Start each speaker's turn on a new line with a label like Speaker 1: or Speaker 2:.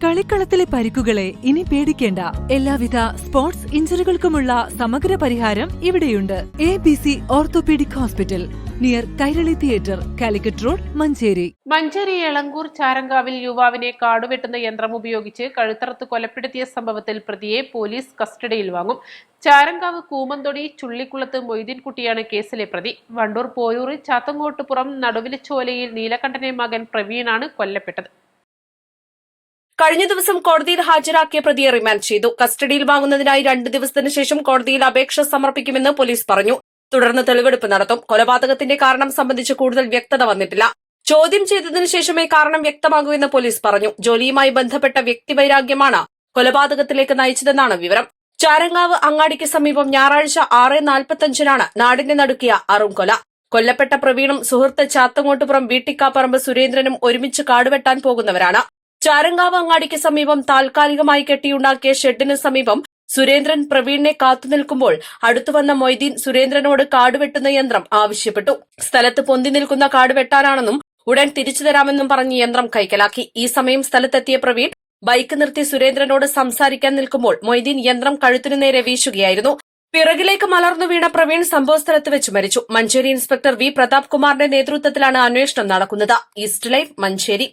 Speaker 1: കളിക്കളത്തിലെ പരിക്കുകളെ ഇനി പേടിക്കേണ്ട. എല്ലാവിധ സ്പോർട്സ് ഇഞ്ചുറികൾക്കുമുള്ള സമഗ്ര പരിഹാരം ഇവിടെയുണ്ട്. ABC orthopaedic hospital, near Kairali theatre, Calicut road, Manjeri.
Speaker 2: Manjeri Elankur ചാരങ്കാവിൽ യുവാവിനെ കാടുവെട്ടുന്ന യന്ത്രം ഉപയോഗിച്ച് കഴുത്തറുത്ത് കൊലപ്പെടുത്തിയ സംഭവത്തിൽ പ്രതിയെ പോലീസ് കസ്റ്റഡിയിൽ വാങ്ങും. ചാരങ്കാവ് കൂമന്തൊടി ചുള്ളിക്കുളത്ത് മൊയ്തീൻകുട്ടിയാണ് കേസിലെ പ്രതി. വണ്ടൂർ പോയൂർ ചാത്തങ്ങോട്ടുപുറം നടുവിലച്ചോലയിൽ നീലകണ്ഠന്റെ മകൻ പ്രവീണാണ് കൊല്ലപ്പെട്ടത്.
Speaker 3: കഴിഞ്ഞ ദിവസം കോടതിയിൽ ഹാജരാക്കിയ പ്രതിയെ റിമാൻഡ് ചെയ്തു. കസ്റ്റഡിയിൽ വാങ്ങുന്നതിനായി 2 ദിവസത്തിന് ശേഷം കോടതിയിൽ അപേക്ഷ സമർപ്പിക്കുമെന്ന് പോലീസ് പറഞ്ഞു. തുടർന്ന് തെളിവെടുപ്പ് നടത്തും. കൊലപാതകത്തിന്റെ കാരണം സംബന്ധിച്ച് കൂടുതൽ വ്യക്തത വന്നിട്ടില്ല. ചോദ്യം ചെയ്തതിനു ശേഷമേ കാരണം വ്യക്തമാകൂ എന്ന് പോലീസ് പറഞ്ഞു. ജോലിയുമായി ബന്ധപ്പെട്ട വ്യക്തിവൈരാഗ്യമാണ് കൊലപാതകത്തിലേക്ക് നയിച്ചതെന്നാണ് വിവരം. ചാരങ്കാവ് അങ്ങാടിക്ക് സമീപം ഞായറാഴ്ച 6:45-നാണ് നാടിനെ നടുക്കിയ അറുംകൊല. കൊല്ലപ്പെട്ട പ്രവീണും സുഹൃത്ത് ചാത്തങ്ങോട്ടുപുറം വീട്ടിക്കാപ്പറമ്പ് സുരേന്ദ്രനും ഒരുമിച്ച് കാടുവെട്ടാൻ പോകുന്നവരാണ്. ചാരങ്കാവ് അങ്ങാടിക്ക് സമീപം താൽക്കാലികമായി കെട്ടിയുണ്ടാക്കിയ ഷെഡിന് സമീപം സുരേന്ദ്രൻ പ്രവീണിനെ കാത്തുനിൽക്കുമ്പോൾ അടുത്തുവന്ന മൊയ്തീൻ സുരേന്ദ്രനോട് കാടുവെട്ടുന്ന യന്ത്രം ആവശ്യപ്പെട്ടു. സ്ഥലത്ത് പൊന്തി നിൽക്കുന്ന കാട് വെട്ടാനാണെന്നും ഉടൻ തിരിച്ചു തരാമെന്നും പറഞ്ഞ് യന്ത്രം കൈക്കലാക്കി. ഈ സമയം സ്ഥലത്തെത്തിയ പ്രവീൺ ബൈക്ക് നിർത്തി സുരേന്ദ്രനോട് സംസാരിക്കാൻ നിൽക്കുമ്പോൾ മൊയ്തീൻ യന്ത്രം കഴുത്തിനു നേരെ വീശുകയായിരുന്നു. പിറകിലേക്ക് മലർന്നു വീണ പ്രവീൺ സംഭവസ്ഥലത്ത് വെച്ച് മരിച്ചു. മഞ്ചേരി ഇൻസ്പെക്ടർ വി പ്രതാപ് കുമാറിന്റെ നേതൃത്വത്തിലാണ് അന്വേഷണം നടക്കുന്നത്. East live, Manjeri.